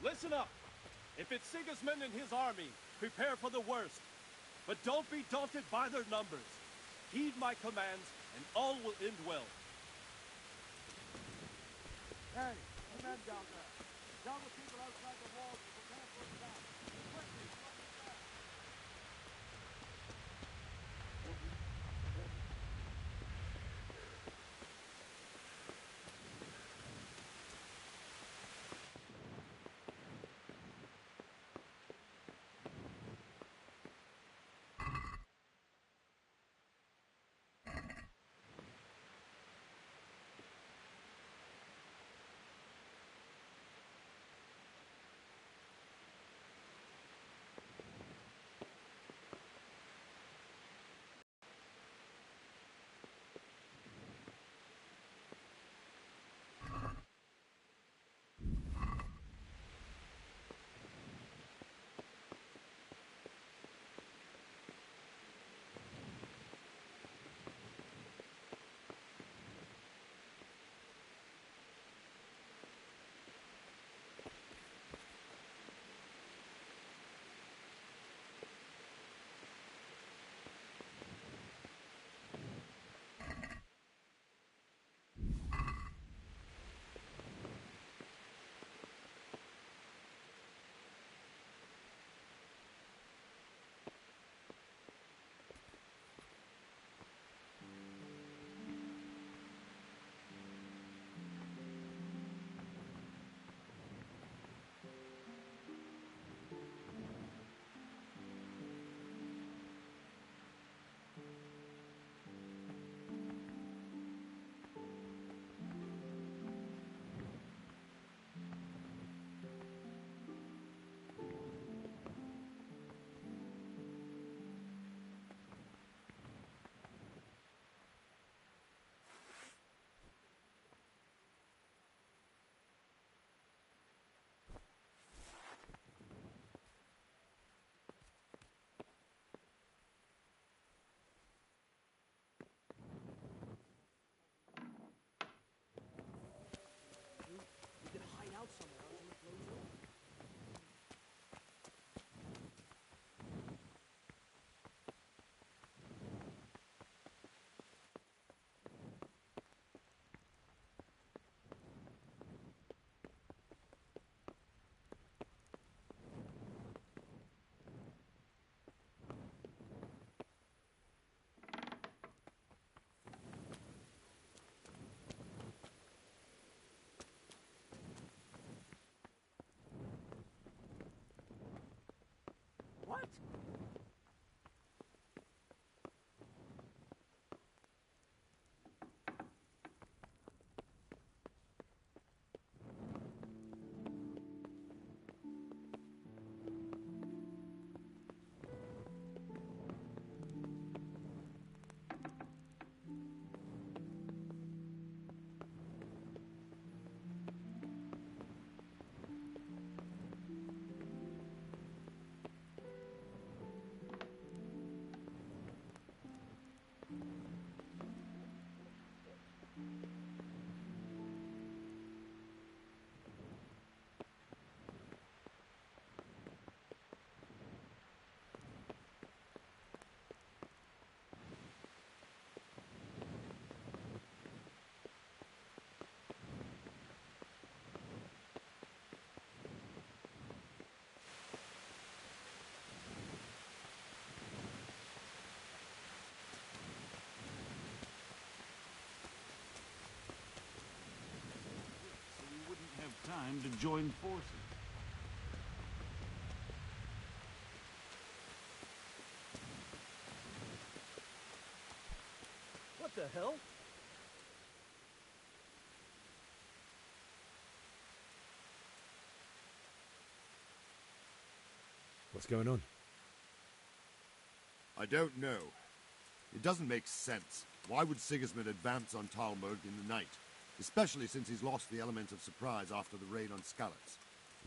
Listen up. If it's Sigismund and his army, prepare for the worst. But don't be daunted by their numbers. Heed my commands, and all will end well. Hey, the men down there. Tell the people outside the walls to prepare for attack. Quickly, what is that? We could hide out somewhere until it blows over. What? Time to join forces. What the hell? What's going on? I don't know. It doesn't make sense. Why would Sigismund advance on Talmud in the night? Especially since he's lost the element of surprise after the raid on Skalitz.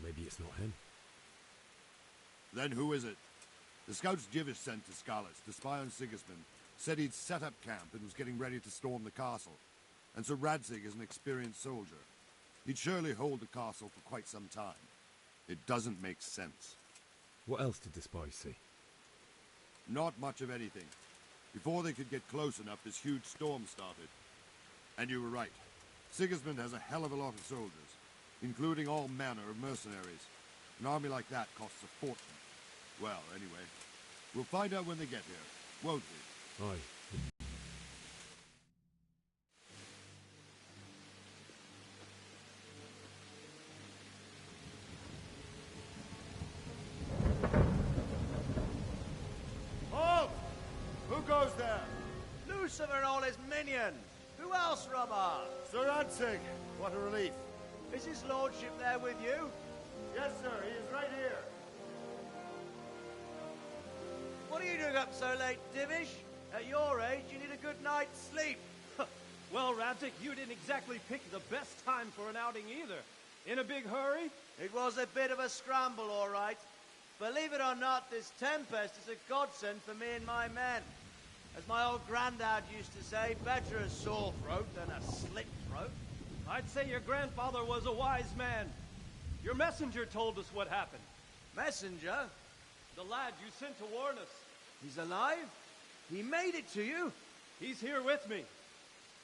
Maybe it's not him. Then who is it? The scouts Jivish sent to Skalitz to spy on Sigismund said he'd set up camp and was getting ready to storm the castle. And Sir Radzig is an experienced soldier. He'd surely hold the castle for quite some time. It doesn't make sense. What else did the spies see? Not much of anything. Before they could get close enough, this huge storm started. And you were right. Sigismund has a hell of a lot of soldiers, including all manner of mercenaries. An army like that costs a fortune. Well, anyway, we'll find out when they get here, won't we? Aye. Halt! Who goes there? Lucifer and all his minions. Who else, Robert? Sir Ansig. What a relief. Is his lordship there with you? Yes, sir. He is right here. What are you doing up so late, Divish? At your age, you need a good night's sleep. Well, Radzik, you didn't exactly pick the best time for an outing either. In a big hurry? It was a bit of a scramble, all right. Believe it or not, this tempest is a godsend for me and my men. As my old granddad used to say, better a sore throat than a slit throat. I'd say your grandfather was a wise man. Your messenger told us what happened. Messenger? The lad you sent to warn us. He's alive? He made it to you? He's here with me.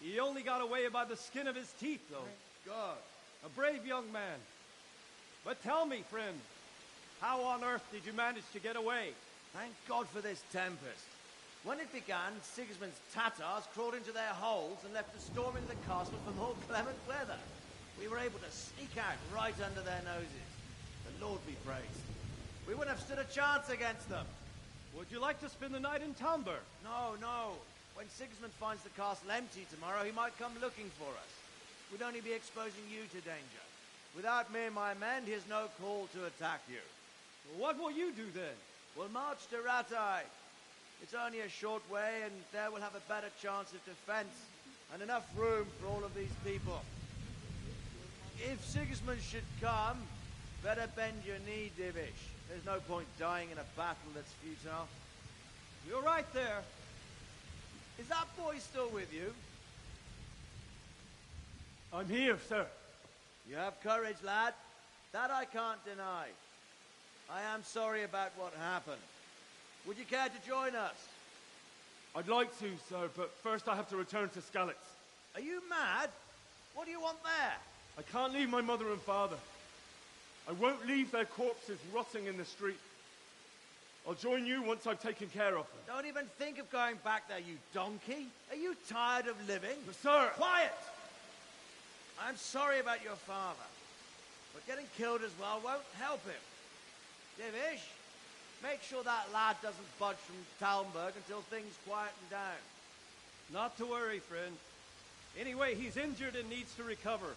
He only got away by the skin of his teeth, though. Thank God. A brave young man. But tell me, friend, how on earth did you manage to get away? Thank God for this tempest. When it began, Sigismund's Tatars crawled into their holes and left a storm into the castle for more clement weather. We were able to sneak out right under their noses. The Lord be praised. We wouldn't have stood a chance against them. Would you like to spend the night in Talmberg? No, no. When Sigismund finds the castle empty tomorrow, he might come looking for us. We'd only be exposing you to danger. Without me and my men, he has no call to attack you. Well, what will you do then? We'll march to Ratai. It's only a short way, and there we'll have a better chance of defense and enough room for all of these people. If Sigismund should come, better bend your knee, Divish. There's no point dying in a battle that's futile. You're right there. Is that boy still with you? I'm here, sir. You have courage, lad. That I can't deny. I am sorry about what happened. Would you care to join us? I'd like to, sir, but first I have to return to Skalitz. Are you mad? What do you want there? I can't leave my mother and father. I won't leave their corpses rotting in the street. I'll join you once I've taken care of them. Don't even think of going back there, you donkey. Are you tired of living? But sir! Quiet! I'm sorry about your father, but getting killed as well won't help him. Divish, make sure that lad doesn't budge from Talmberg until things quieten down. Not to worry, friend. Anyway, he's injured and needs to recover.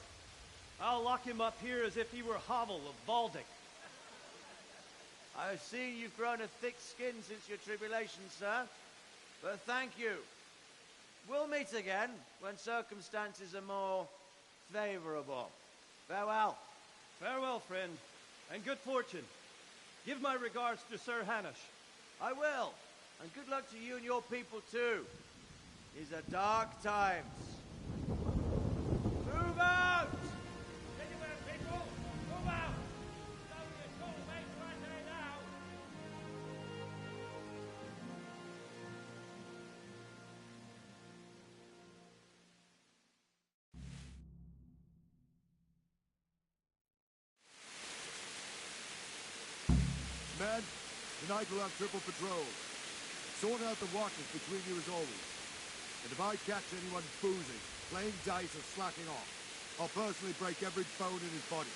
I'll lock him up here as if he were Havel of Baldic. I see you've grown a thick skin since your tribulation, sir. But thank you. We'll meet again when circumstances are more favorable. Farewell. Farewell, friend, and good fortune. Give my regards to Sir Hanush. I will. And good luck to you and your people, too. These are dark times. Move out! Anywhere, people! Move out! Don't get caught, mate, right there now! Men, tonight we'll have triple patrol. Sort out the watches between you as always. And if I catch anyone boozing, playing dice or slacking off, I'll personally break every bone in his body.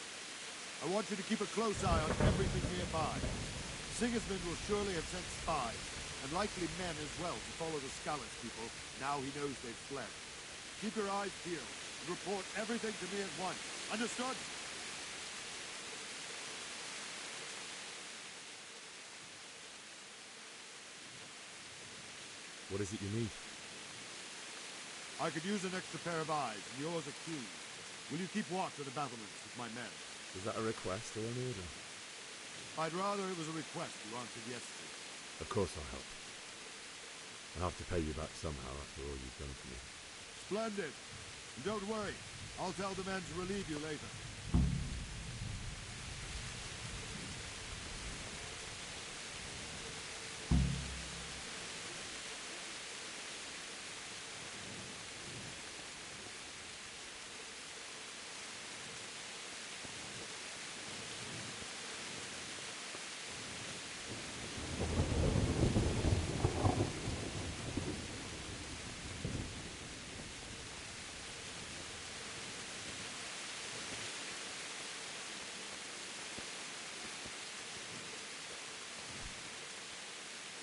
I want you to keep a close eye on everything nearby. Sigismund will surely have sent spies, and likely men as well, to follow the Skalitz people, now he knows they've fled. Keep your eyes peeled, and report everything to me at once. Understood? What is it you need? I could use an extra pair of eyes, and yours are keen. Will you keep watch of the battlements with my men? Is that a request or an order? I'd rather it was a request you answered yes to. Of course I'll help. I'll have to pay you back somehow after all you've done for me. Splendid. And don't worry, I'll tell the men to relieve you later.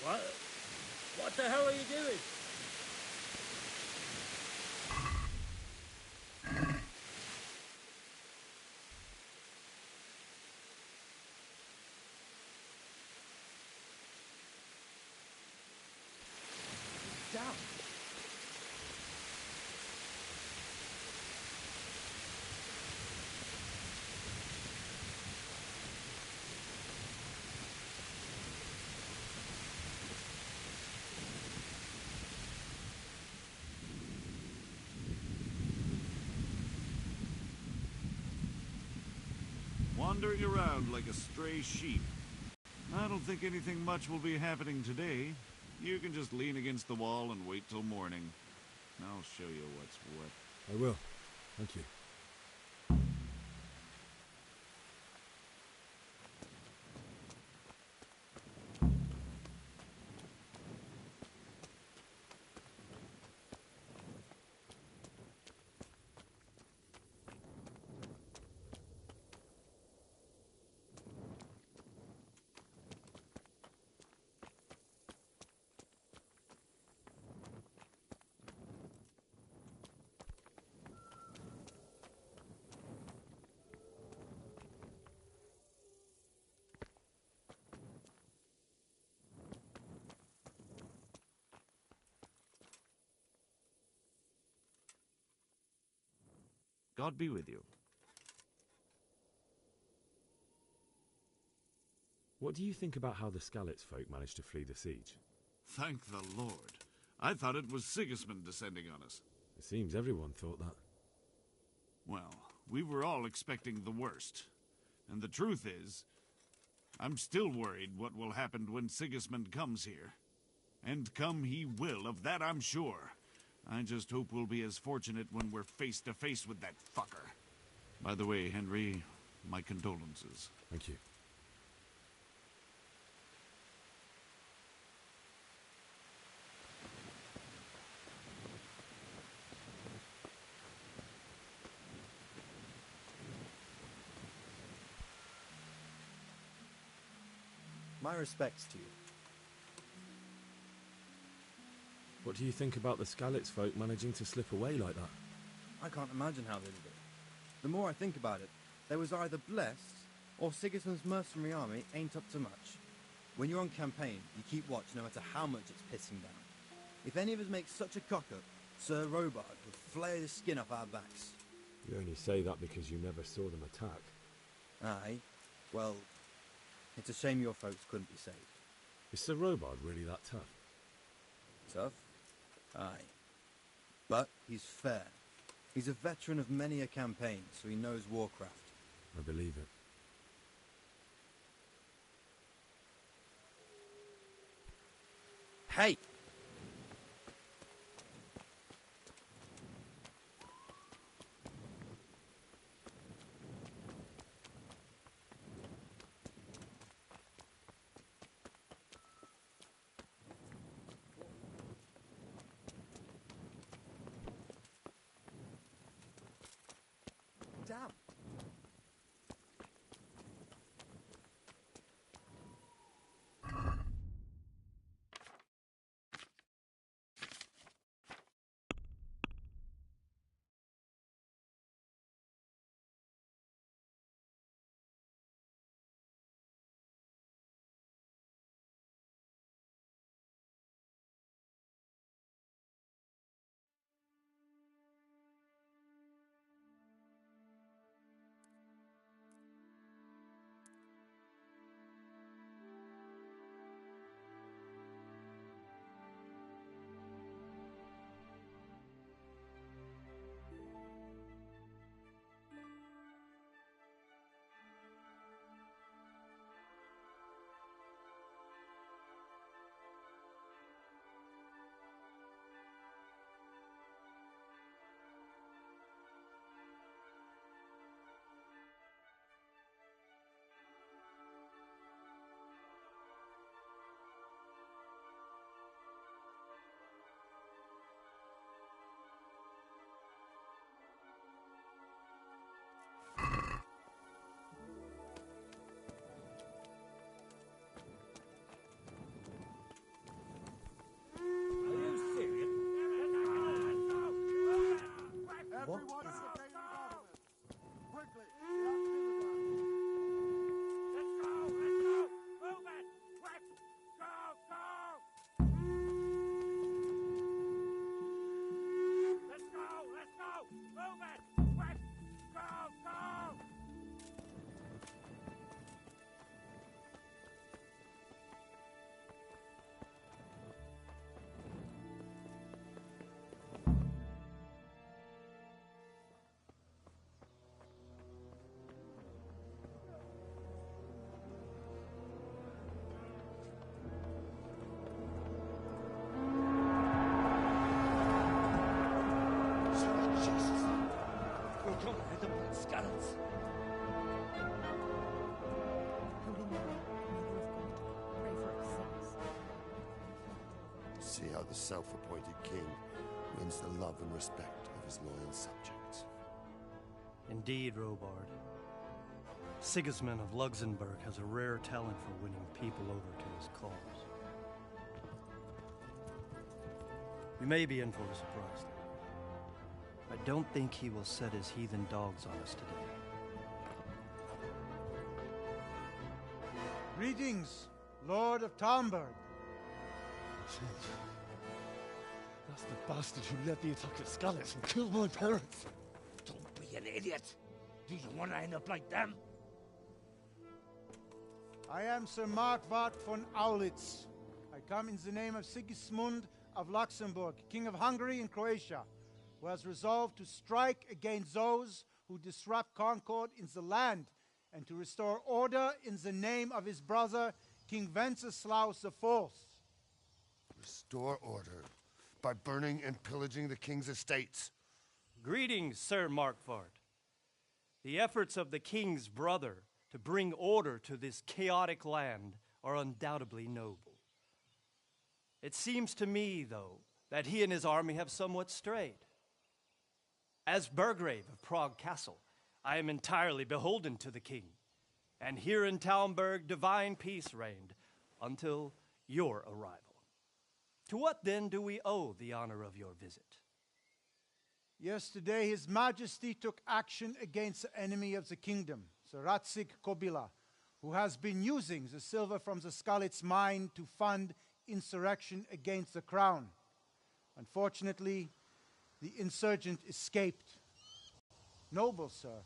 What the hell are you doing? Down. Wandering around like a stray sheep. I don't think anything much will be happening today. You can just lean against the wall and wait till morning. I'll show you what's what. I will. Thank you. God be with you. What do you think about how the Skalitz folk managed to flee the siege? Thank the Lord. I thought it was Sigismund descending on us. It seems everyone thought that. Well, we were all expecting the worst. And the truth is, I'm still worried what will happen when Sigismund comes here. And come he will, of that I'm sure. I just hope we'll be as fortunate when we're face to face with that fucker. By the way, Henry, my condolences. Thank you. My respects to you. What do you think about the Skalitz folk managing to slip away like that? I can't imagine how they did it. The more I think about it, they was either blessed, or Sigismund's mercenary army ain't up to much. When you're on campaign, you keep watch no matter how much it's pissing down. If any of us make such a cock-up, Sir Robard would flay the skin off our backs. You only say that because you never saw them attack. Aye. Well, it's a shame your folks couldn't be saved. Is Sir Robard really that tough? Tough? Aye. But he's fair. He's a veteran of many a campaign, so he knows warcraft. I believe it. Hey! Damn. Skallets. Holy Mary, Mother of God, pray for us sinners. See how the self-appointed king wins the love and respect of his loyal subjects. Indeed, Robard. Sigismund of Luxembourg has a rare talent for winning people over to his cause. We may be in for a surprise, though. I don't think he will set his heathen dogs on us today. Greetings, Lord of Talmberg. That's the bastard who led the attack at Skallets and killed my parents. Don't be an idiot. Do you want to end up like them? I am Sir Markwart von Aulitz. I come in the name of Sigismund of Luxembourg, King of Hungary and Croatia, who has resolved to strike against those who disrupt concord in the land and to restore order in the name of his brother, King Wenceslaus IV. Restore order by burning and pillaging the king's estates. Greetings, Sir Markwart. The efforts of the king's brother to bring order to this chaotic land are undoubtedly noble. It seems to me, though, that he and his army have somewhat strayed. As Burgrave of Prague Castle, I am entirely beholden to the king, and here in Talmberg divine peace reigned until your arrival. To what then do we owe the honor of your visit? Yesterday, His Majesty took action against the enemy of the kingdom, Sir Radzig Kobyla, who has been using the silver from the Skalitz mine to fund insurrection against the crown. Unfortunately, the insurgent escaped. Noble, sir,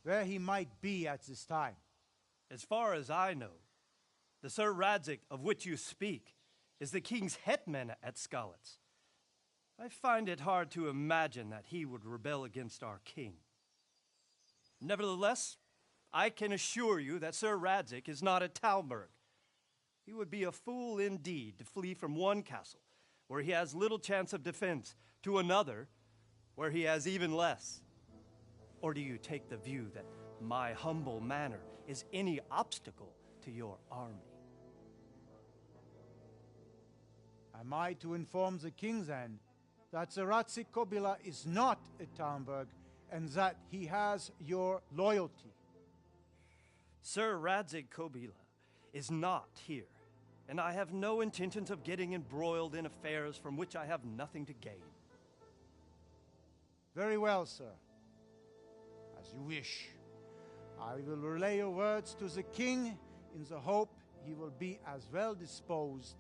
where he might be at this time. As far as I know, the Sir Radzig of which you speak is the king's hetman at Skalitz. I find it hard to imagine that he would rebel against our king. Nevertheless, I can assure you that Sir Radzig is not at Talmberg. He would be a fool indeed to flee from one castle, where he has little chance of defense, to another, where he has even less. Or do you take the view that my humble manner is any obstacle to your army? Am I to inform the king then that Sir Radzig Kobyla is not at Talmberg and that he has your loyalty? Sir Radzig Kobyla is not here, and I have no intentions of getting embroiled in affairs from which I have nothing to gain. Very well, sir. As you wish. I will relay your words to the king in the hope he will be as well disposed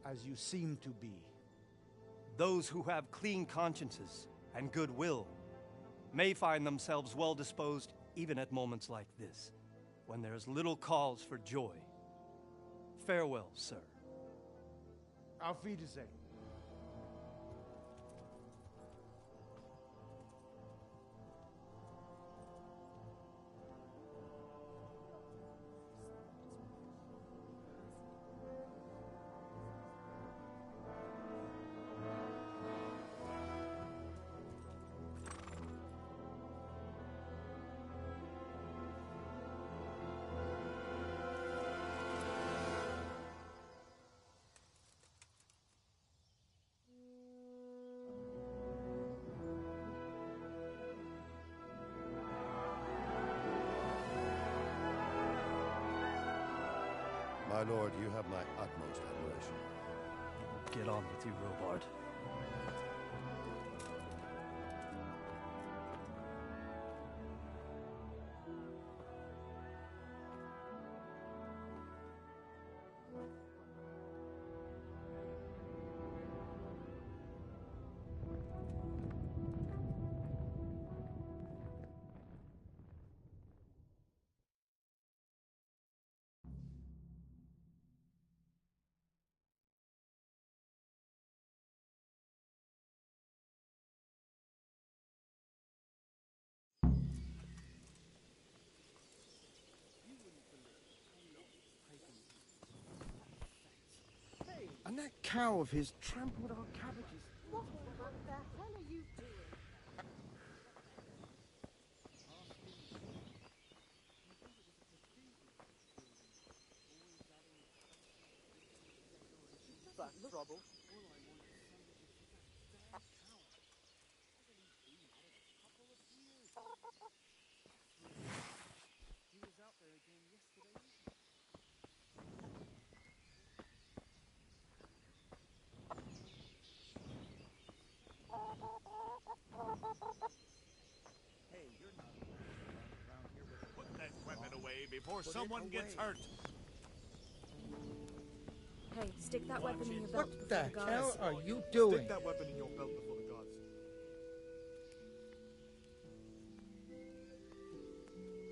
as you seem to be. Those who have clean consciences and goodwill may find themselves well disposed even at moments like this, when there is little cause for joy. Farewell, sir. Auf Wiedersehen. My lord, you have my utmost admiration. Get on with you, Robard. And that cow of his trampled our cabbages. What the hell are you doing? trouble. He was out there again yesterday. Hey, you're not around here with a Put that weapon away before someone gets hurt. Hey, stick that weapon in your belt What before the the guards. hell are you doing? Stick that weapon in your belt before the gods.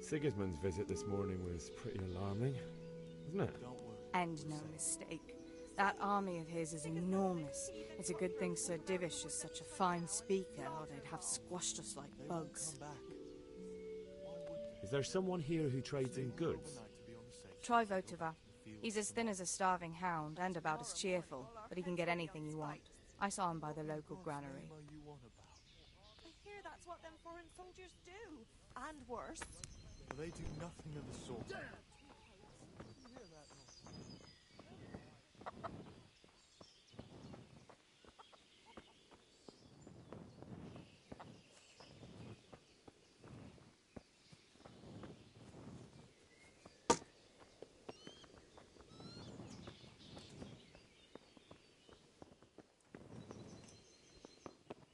Sigismund's visit this morning was pretty alarming, wasn't it? And no mistake. That army of his is enormous. It's a good thing Sir Divish is such a fine speaker, or they'd have squashed us like bugs. Is there someone here who trades in goods? Try Votiva. He's as thin as a starving hound, and about as cheerful, but he can get anything you want. I saw him by the local granary. I hear that's what them foreign soldiers do. And worse. They do nothing of the sort.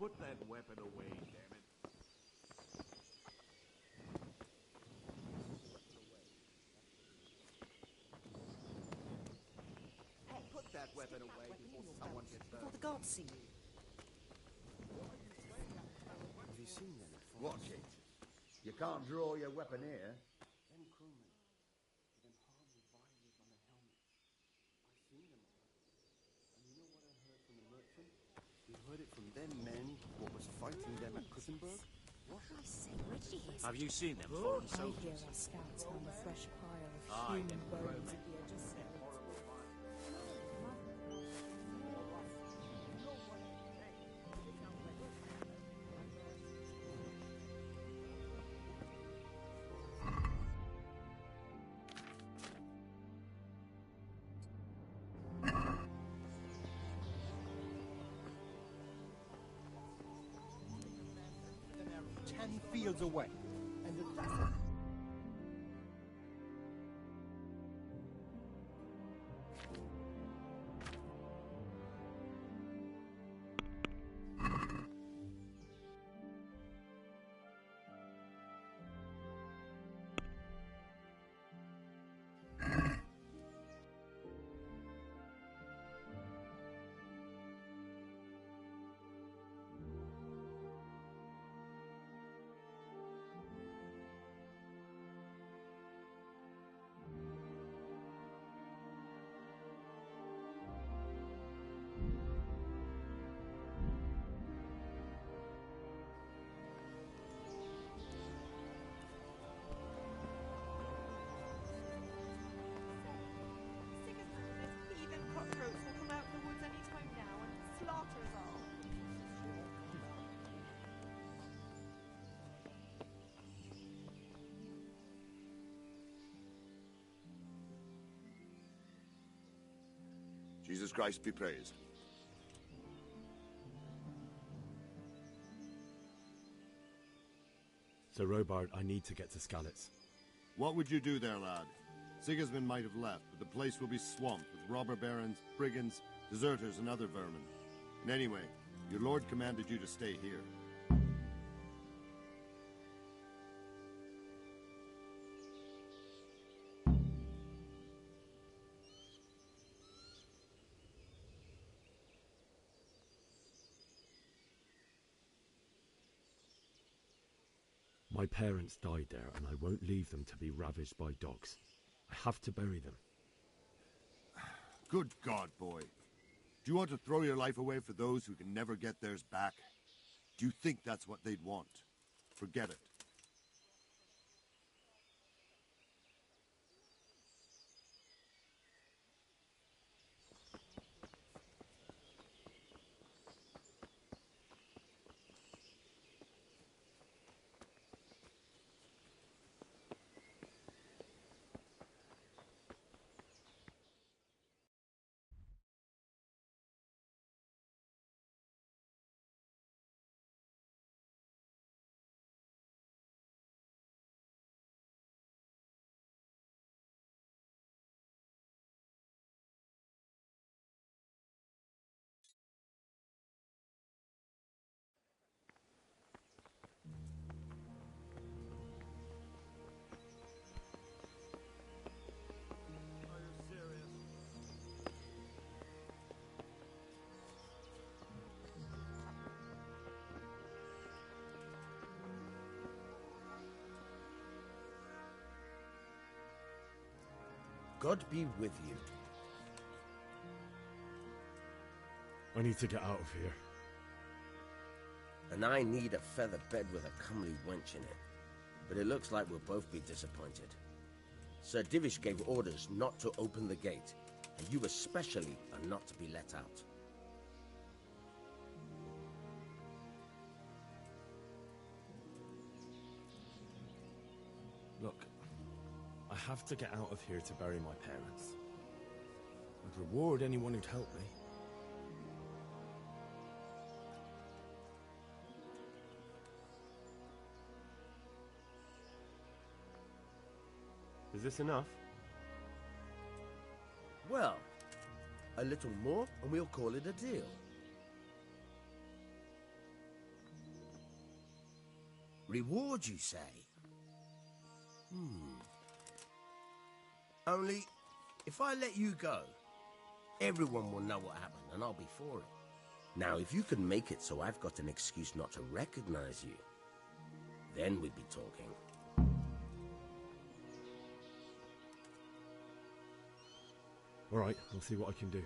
Put that weapon away, damn it. Put that weapon away before someone gets hurt. Before the guards see you. Have you seen them before? Watch it. You can't draw your weapon here. Them crewmen. Them hardly violate on the helmet. I seen them all. And you know what I heard from the merchant? You heard it from them men what was fighting them at Kusenberg? What I say, where did he hear Have you seen them foreign I hear soldiers? our scouts found a fresh pile of Aye, human them bones at the edge of Sells. An arrow 10 fields away. And the Sigismund and his heathen cutthroats will come out in the woods any time now and slaughter us all. Jesus Christ be praised. Sir Robard, I need to get to Skalitz. What would you do there, lad? Sigismund might have left, but the place will be swamped with robber barons, brigands, deserters, and other vermin. And anyway, your lord commanded you to stay here. My parents died there, and I won't leave them to be ravaged by dogs. I have to bury them. Good God, boy. Do you want to throw your life away for those who can never get theirs back? Do you think that's what they'd want? Forget it. God be with you. I need to get out of here. And I need a feather bed with a comely wench in it. But it looks like we'll both be disappointed. Sir Divish gave orders not to open the gate, and you especially are not to be let out. Look, I have to get out of here to bury my parents. I'd reward anyone who'd help me. Is this enough? Well, a little more and we'll call it a deal. Reward, you say? Only, if I let you go, everyone will know what happened and I'll be for it. Now, if you can make it so I've got an excuse not to recognize you, then we'd be talking. All right, I'll see what I can do.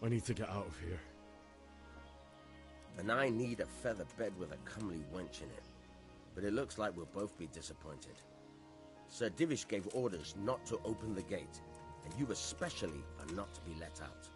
I need to get out of here. And I need a feather bed with a comely wench in it. But it looks like we'll both be disappointed. Sir Divish gave orders not to open the gate, and you especially are not to be let out.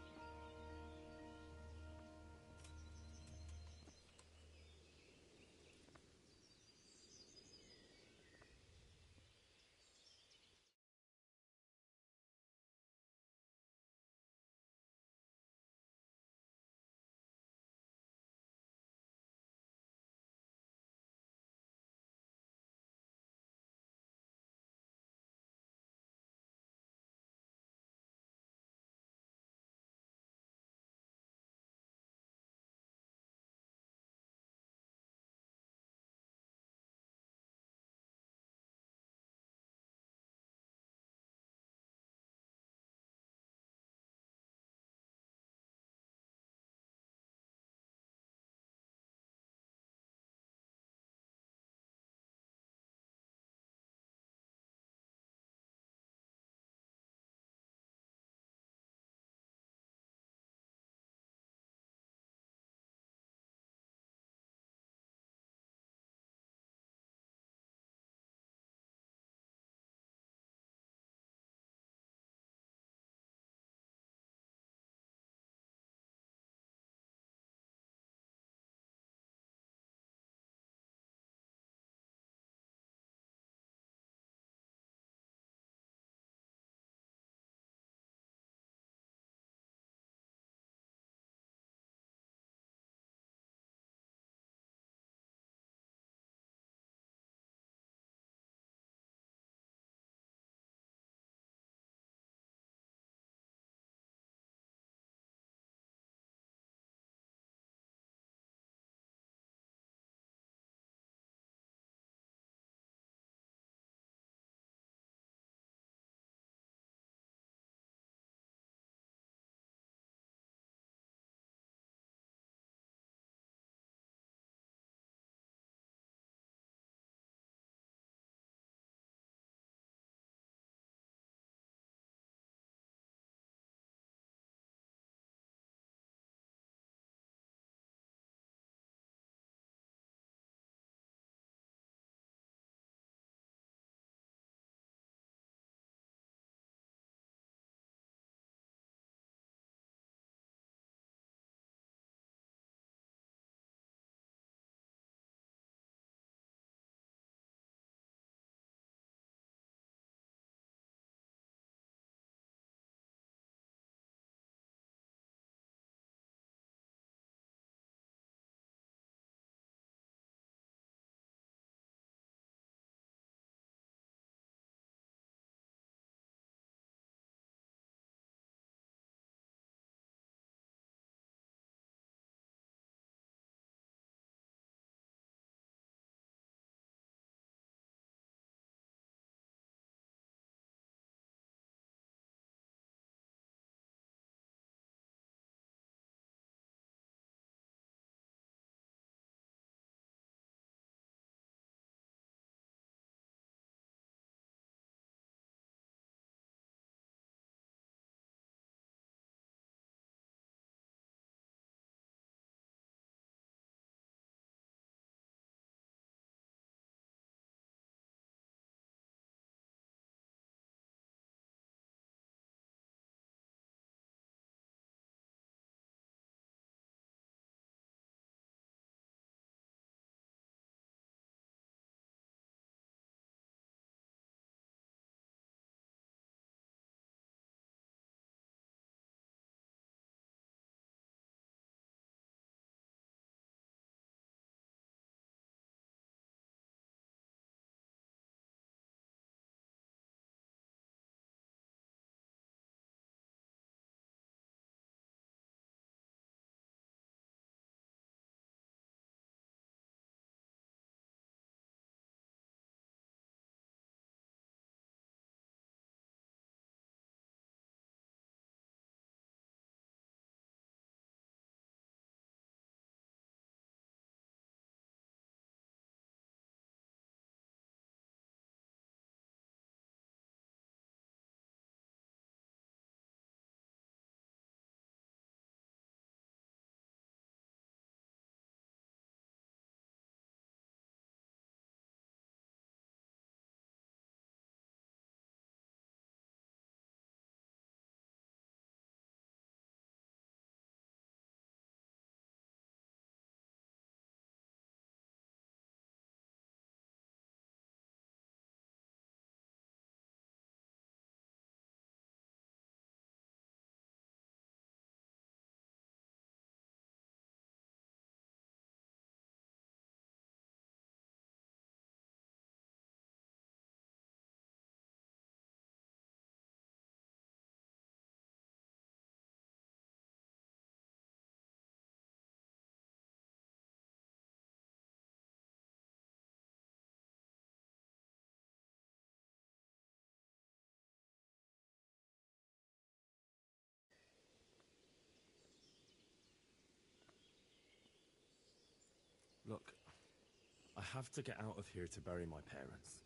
have to get out of here to bury my parents.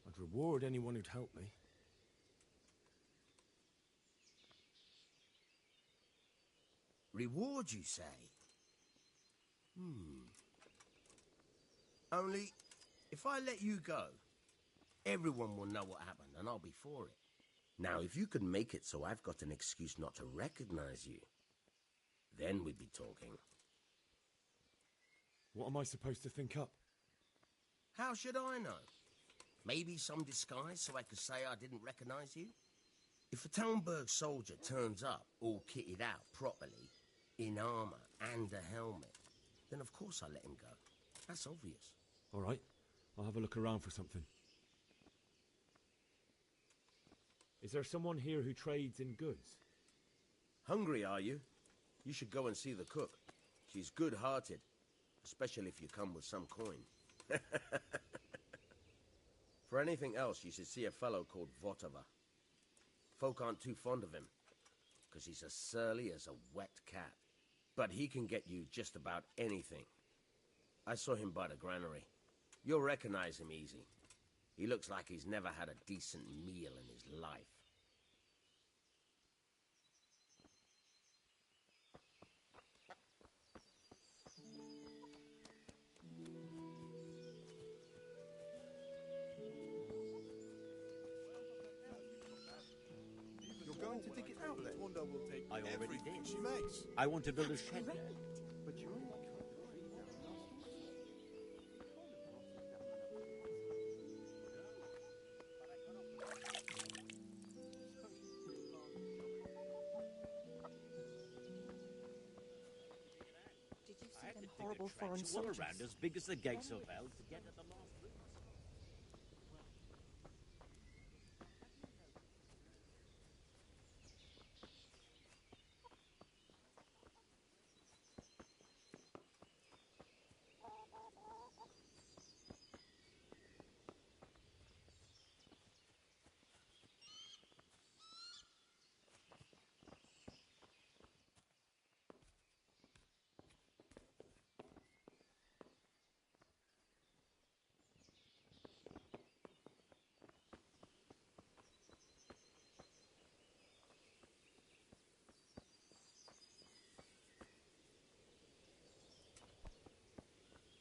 I'd reward anyone who'd help me. Reward, you say? Only, if I let you go, everyone will know what happened, and I'll be for it. Now, if you can make it so I've got an excuse not to recognize you, then we'd be talking. What am I supposed to think up? How should I know? Maybe some disguise so I could say I didn't recognize you? If a Talmberg soldier turns up all kitted out properly, in armor and a helmet, then of course I let him go. That's obvious. All right, I'll have a look around for something. Is there someone here who trades in goods? Hungry, are you? You should go and see the cook. She's good-hearted, especially if you come with some coin. For anything else, you should see a fellow called Votava. Folk aren't too fond of him, because he's as surly as a wet cat. But he can get you just about anything. I saw him by the granary. You'll recognize him easy. He looks like he's never had a decent meal in his life. You're going to dig it out then? I already did. She makes. I want to build a shed there. But you only Did you I see had to them dig a horrible trench foreign all soldiers? around as big as the gates of hell to get at the last room.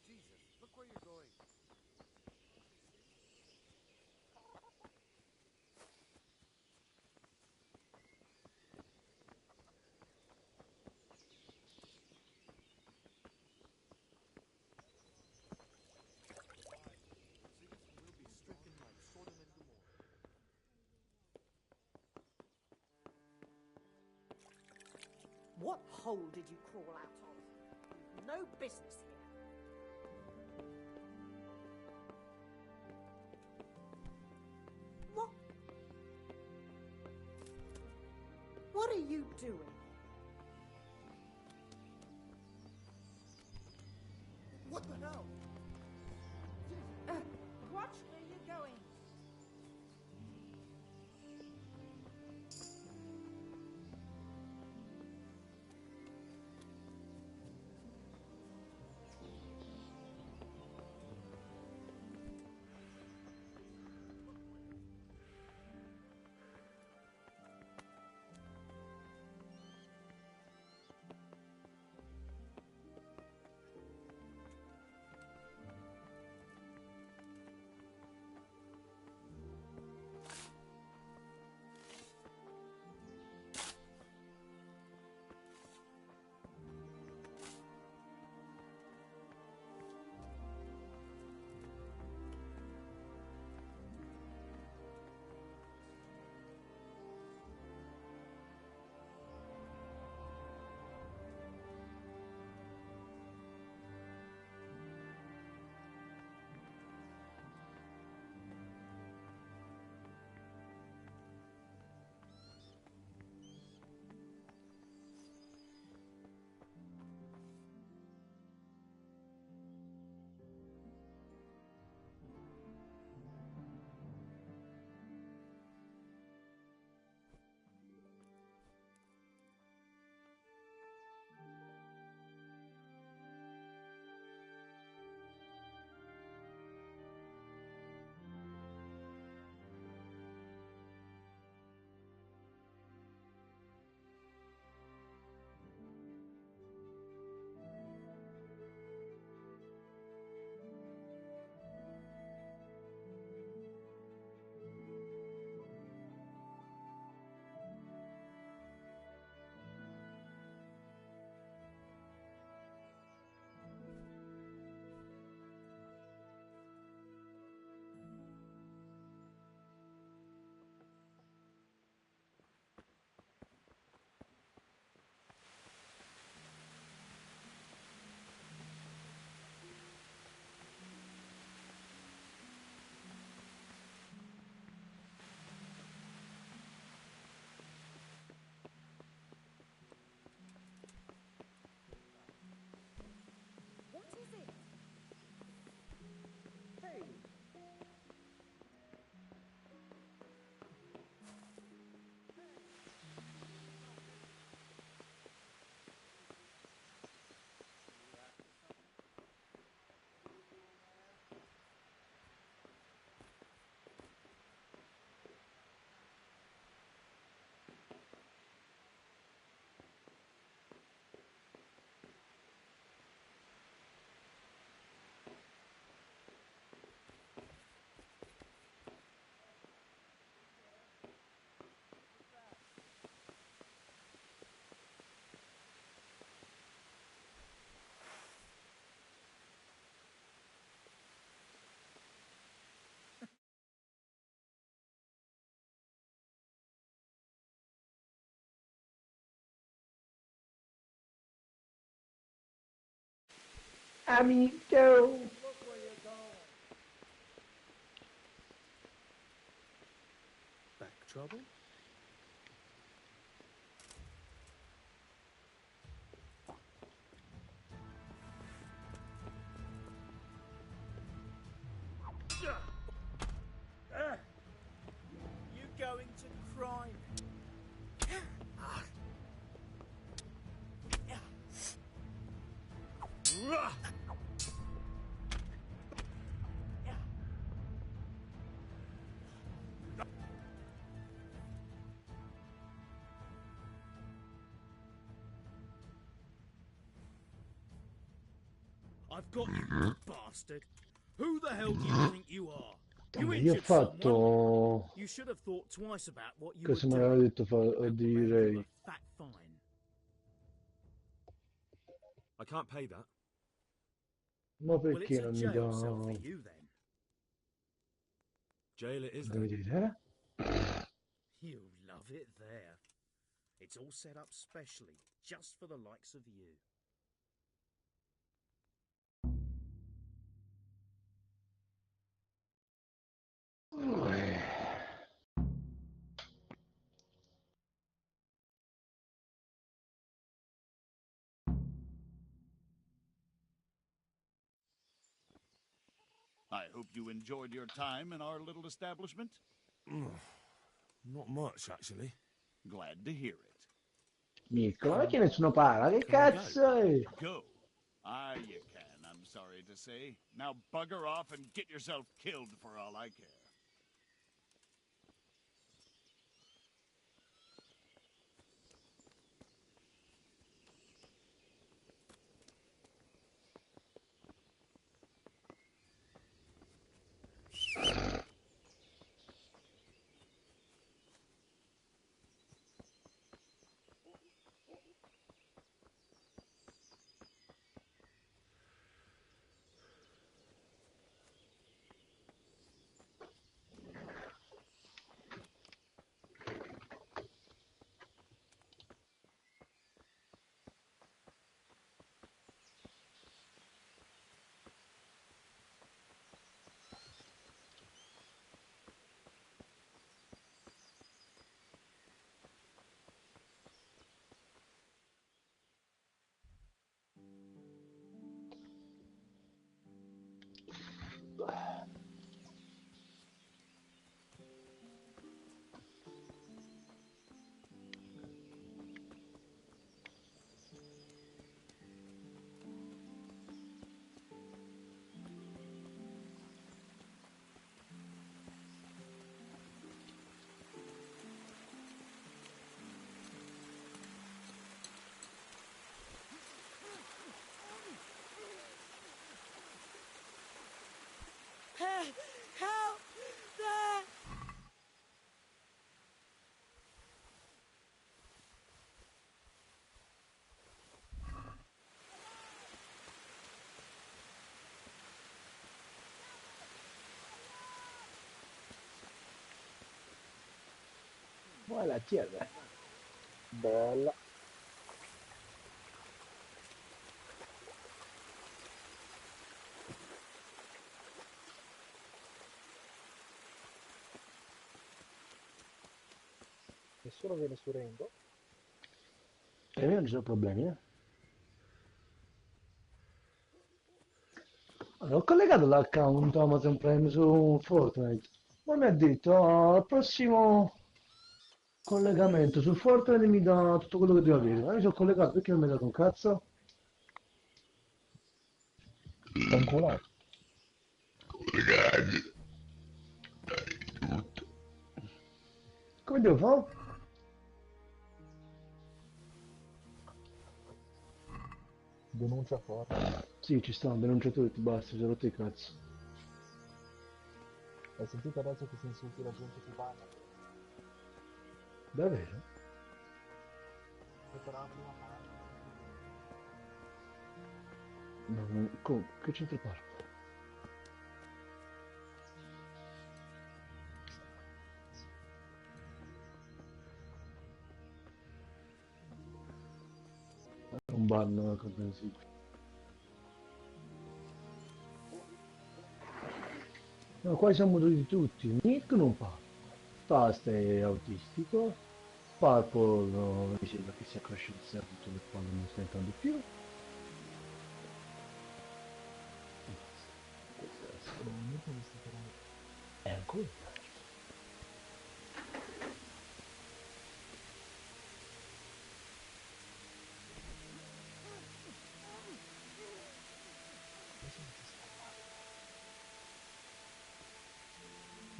Jesus, look where you're going. What hole did you crawl out of? You've no business here. What? What are you doing? What the hell? Watch where you're going. Amico! Back trouble? You going to crime? I've got you, bastard. Who the hell do you think you are? You Io ho injured someone. fatto... You should have thought twice about what you Cosa were mi aveva doing. detto direi? Fat fine. I can't pay that. Ma Well, it's perché a non mi jail cell for dà... you then. Jail it is Cosa then. vedete? You love it there. It's all set up specially, just for the likes of you. I hope you enjoyed your time in our little establishment. Not much, actually. Glad to hear it. MiKkO, ma che nessuno parla? Che cazzo è? Go. Ah, you can, I'm sorry to say. Now bugger off and get yourself killed for all I care. Help! There! Voilà, tiens. Bella. Nessuno viene su Rainbow? E io non ci sono problemi, eh. Allora, ho collegato l'account Amazon Prime su Fortnite, ma mi ha detto al prossimo collegamento su Fortnite mi dà tutto quello che devo avere. Ma io sono collegato perché non mi ha dato un cazzo? Sta inculato. Collegati. Come devo fare? Denuncia forte. Sì, ci sta un denunciatore, ti basta, ci ho rotto i cazzo. Hai sentito adesso che se insulti la gente ti banna? Davvero? E però la prima parte. Che c'entra parla? Un ban comprensibile. No, qua siamo tutti tutti. Nick non parla. Fast è autistico. Purple no, mi sembra che sia cresciuto tutto le palle non sta entrando più. È ancora.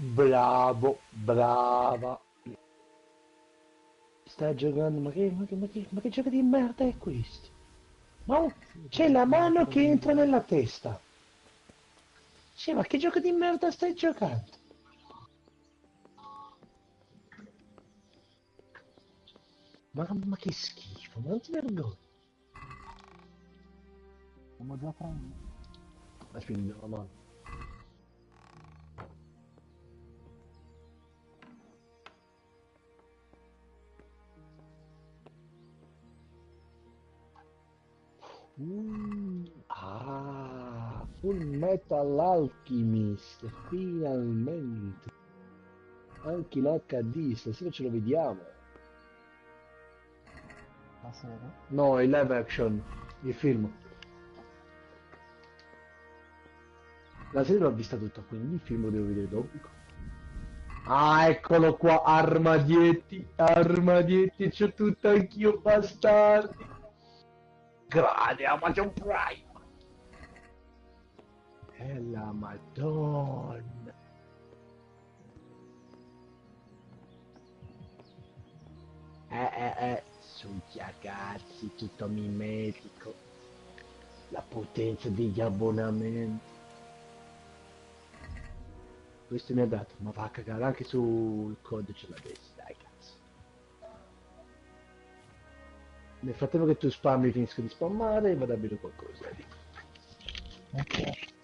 Bravo, brava. Stai giocando, ma che gioco di merda è questo? Ma c'è la mano che entra nella testa. Sì, ma che gioco di merda stai giocando? Ma che schifo, ma non ti vergogni. Siamo già tra uno. Ma spingi la mano. Full Metal Alchemist, finalmente. Anche in HD, stasera ce lo vediamo. La serie? No, il live action, il film. La serie l'ho vista tutta, quindi il film lo devo vedere dopo. Ah, eccolo qua, armadietti, c'ho tutto anch'io, bastardi. Grande Amazon Prime. E la madonna. Sugli ragazzi, tutto mimetico. La potenza degli abbonamenti. Questo mi ha dato, ma va a cagare anche sul codice l'avessi, dai cazzo. Nel frattempo che tu spammi finisco di spammare e vado a bere qualcosa. Ok.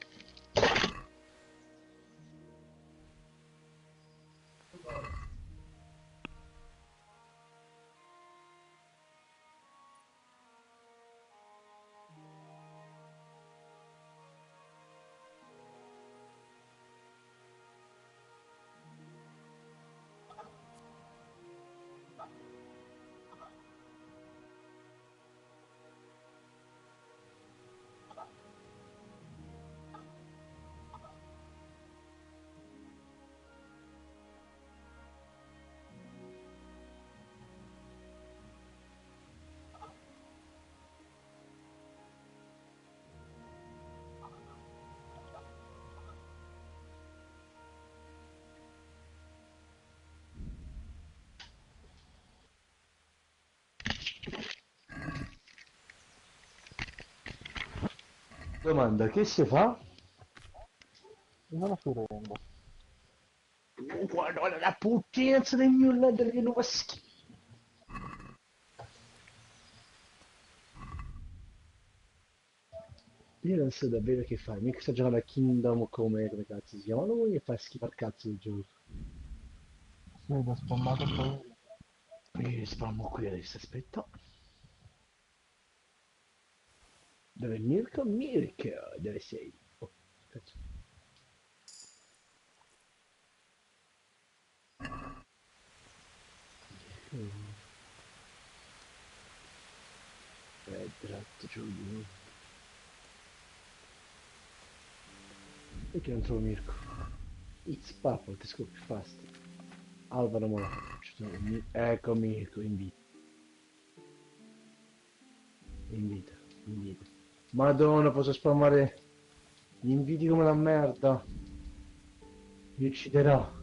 Domanda, che si fa? Non la surrendo. Guarda la potenza del mio delle nuove skin. Io non so davvero che fare, mica sta giocando a Kingdom come cazzo si chiama lui e fa schifo al cazzo il gioco. Sì, da spammato poi. E spammo qui adesso, aspetta. Dove è il MiKkO? MiKkO, dove sei? Oh, cazzo. Dratto giù. Perché non trovo MiKkO? It's purple, ti scopri, fast. Alvaro Mola. Ecco MiKkO, invita. Invita. Madonna, posso spammare gli inviti come la merda. Mi ucciderà.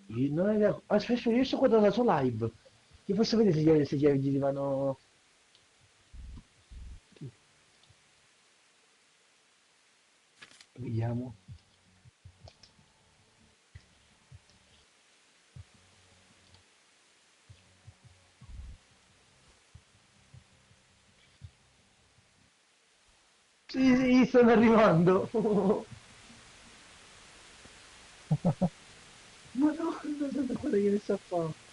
Non è... Aspetta, io sto guardando la sua live. Ti posso vedere se gli arrivano... Vediamo. Sì, stanno arrivando. Ma no, guarda che ne sa fa.